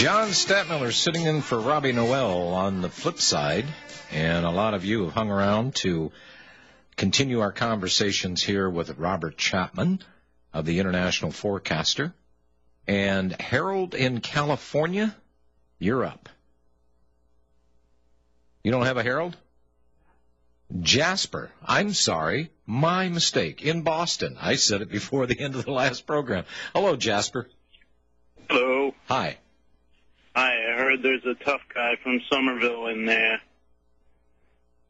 John Stadtmiller sitting in for Robbie Noel on the flip side, and a lot of you have hung around to continue our conversations here with Robert Chapman of the International Forecaster. And Harold in California, you're up. You don't have a Harold? Jasper, I'm sorry, my mistake, in Boston. I said it before the end of the last program. Hello, Jasper. Hello. Hi. Hi, I heard there's a tough guy from Somerville in there.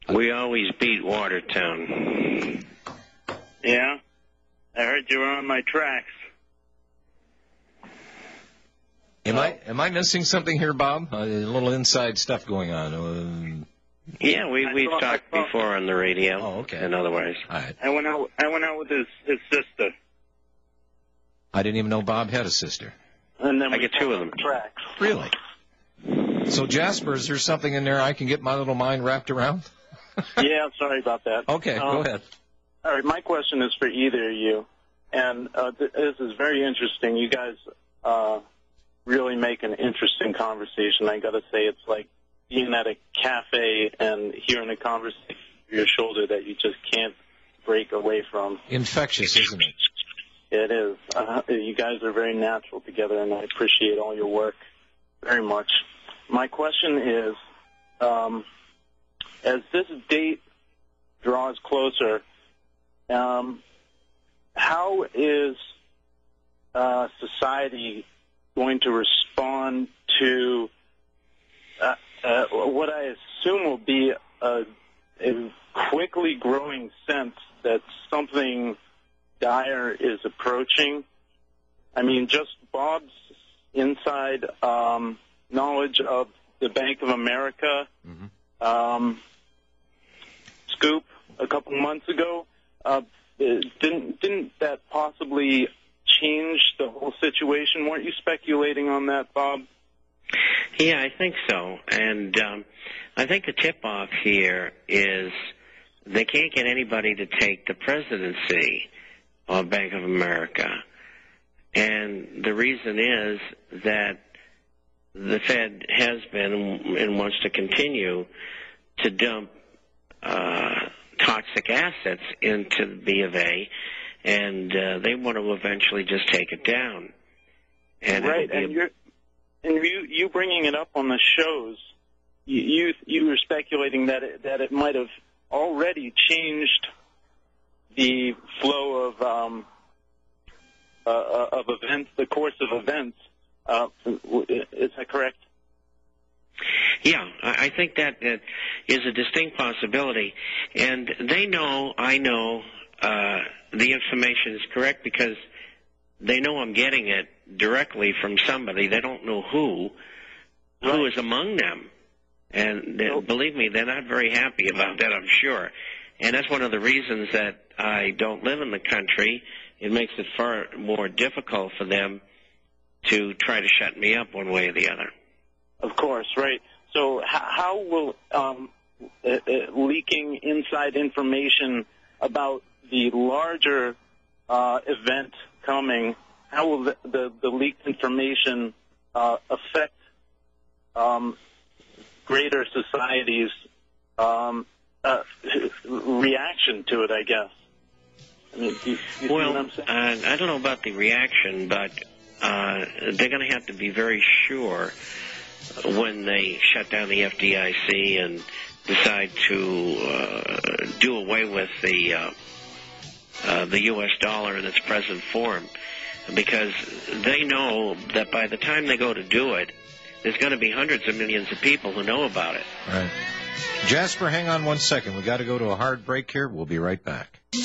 We always beat Watertown. Yeah? I heard you were on my tracks. Am I missing something here, Bob? A little inside stuff going on. Yeah, we've talked before on the radio. Oh, okay. And otherwise. All right. I went out with his sister. I didn't even know Bob had a sister. And then I get two of them. Tracks. Really? So, Jasper, is there something in there I can get my little mind wrapped around? Yeah, sorry about that. Okay, go ahead. All right, my question is for either of you. And this is very interesting. You guys really make an interesting conversation. I got to say, it's like being at a cafe and hearing a conversation over your shoulder that you just can't break away from. Infectious, isn't it? It is. You guys are very natural together, and I appreciate all your work very much. My question is, as this date draws closer, how is society going to respond to what I assume will be a quickly growing sense that something dire is approaching? I mean, just Bob's inside knowledge of the Bank of America scoop a couple months ago, didn't that possibly change the whole situation? Weren't you speculating on that, Bob? Yeah, I think so. And I think the tip-off here is they can't get anybody to take the presidency of Bank of America. And the reason is that the Fed has been and wants to continue to dump toxic assets into the B of A, and they want to eventually just take it down. And right, and you bringing it up on the shows, you were speculating that it might have already changed the flow of events, the course of events. Is that correct? Yeah, I think that is a distinct possibility. And they know, I know, the information is correct because they know I'm getting it directly from somebody. They don't know who is among them. And believe me, they're not very happy about that, I'm sure. And that's one of the reasons that I don't live in the country. It makes it far more difficult for them to try to shut me up one way or the other. Of course, right. So how will leaking inside information about the larger event coming, how will the leaked information affect greater society's reaction to it, I guess? I mean, you see what I'm saying? I don't know about the reaction, but they're going to have to be very sure when they shut down the FDIC and decide to do away with the U.S. dollar in its present form, because they know that by the time they go to do it, there's going to be hundreds of millions of people who know about it. Right. Jasper, hang on 1 second. We've got to go to a hard break here. We'll be right back. Ooh,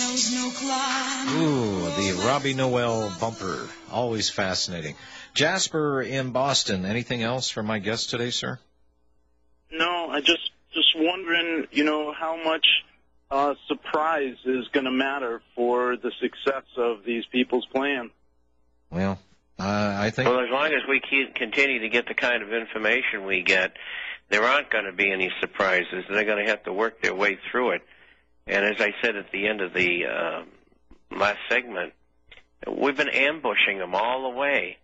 the Robbie Noel bumper. Always fascinating. Jasper in Boston. Anything else for my guest today, sir? No, I just wondering, how much surprise is going to matter for the success of these people's plan. Well, I think... Well, as long as we continue to get the kind of information we get, there aren't going to be any surprises. They're going to have to work their way through it. And as I said at the end of the last segment, we've been ambushing them all the way.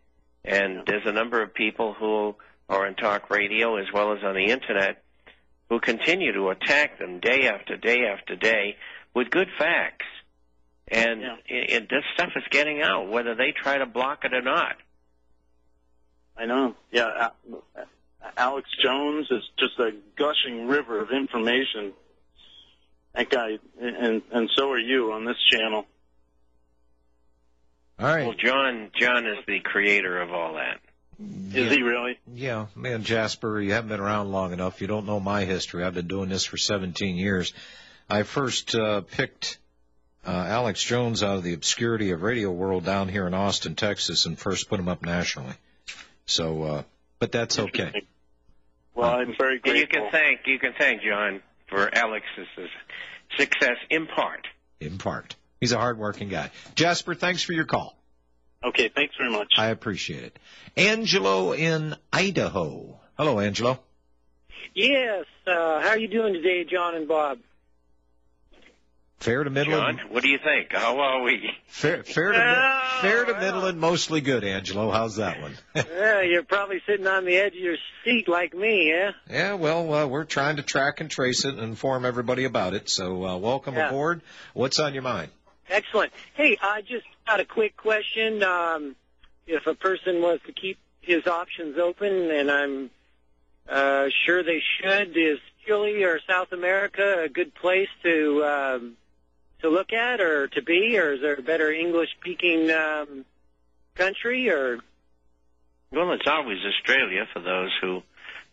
And there's a number of people who or on talk radio as well as on the Internet who continue to attack them day after day after day with good facts. And this stuff is getting out, whether they try to block it or not. I know. Yeah, Alex Jones is just a gushing river of information. That guy, and so are you on this channel. All right. Well, John is the creator of all that. Is he really? Yeah, man, Jasper, you haven't been around long enough. You don't know my history. I've been doing this for 17 years. I first picked Alex Jones out of the obscurity of Radio World down here in Austin, Texas, and first put him up nationally. So, but that's okay. Well, I'm very grateful. And you can thank John for Alex's success in part. In part. He's a hard-working guy. Jasper, thanks for your call. Okay, thanks very much. I appreciate it. Angelo in Idaho. Hello, Angelo. Yes. How are you doing today, John and Bob? Fair to middle. John, what do you think? How are we? Fair to middle and mostly good, Angelo. How's that one? You're probably sitting on the edge of your seat like me, yeah? Yeah, well, we're trying to track and trace it and inform everybody about it. So welcome aboard. What's on your mind? Excellent. Hey, I just got a quick question. If a person was to keep his options open, and I'm sure they should, is Chile or South America a good place to look at or to be, or is there a better English-speaking country? Or Well, it's always Australia for those who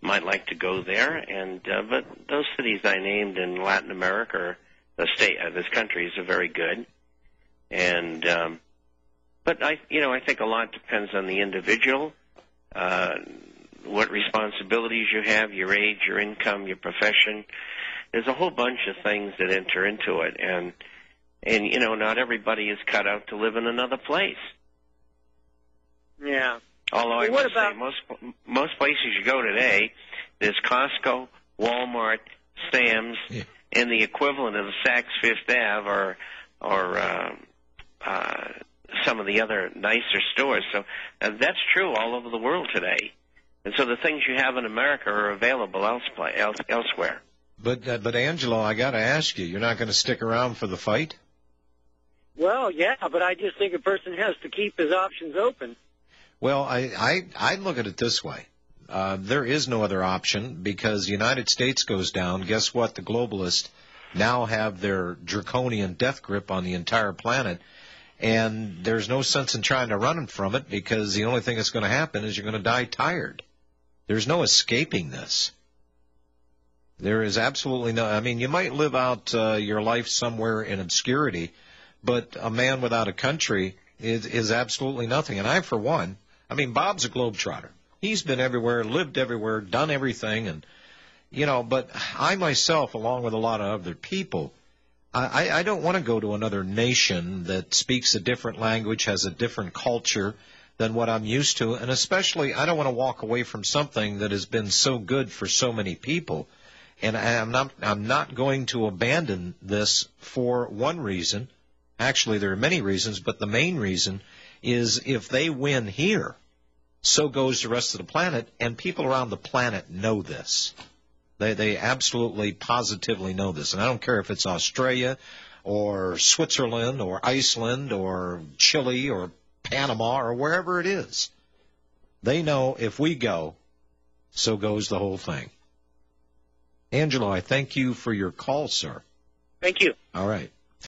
might like to go there, and but those cities I named in Latin America, this countries are very good. And but I think a lot depends on the individual, what responsibilities you have, your age, your income, your profession. There's a whole bunch of things that enter into it, and not everybody is cut out to live in another place. Yeah. Although I must say, most places you go today, there's Costco, Walmart, Sam's, and the equivalent of the Saks Fifth Ave or some of the other nicer stores. So that's true all over the world today. And so the things you have in America are available elsewhere. But Angelo, I got to ask you, you're not going to stick around for the fight? Well, yeah, but I just think a person has to keep his options open. Well, I look at it this way. There is no other option because the United States goes down. Guess what? The globalists now have their draconian death grip on the entire planet, and there's no sense in trying to run from it because the only thing that's going to happen is you're going to die tired. There's no escaping this. There is absolutely no. I mean, you might live out your life somewhere in obscurity, but a man without a country is absolutely nothing. And I, for one, I mean, Bob's a globetrotter. He's been everywhere, lived everywhere, done everything, and but I myself, along with a lot of other people, I don't want to go to another nation that speaks a different language, has a different culture than what I'm used to, and especially I don't want to walk away from something that has been so good for so many people. And I'm not going to abandon this for one reason. Actually, there are many reasons, but the main reason is if they win here, so goes the rest of the planet, and people around the planet know this. They absolutely, positively know this. And I don't care if it's Australia or Switzerland or Iceland or Chile or Panama or wherever it is. They know if we go, so goes the whole thing. Angelo, I thank you for your call, sir. Thank you. All right.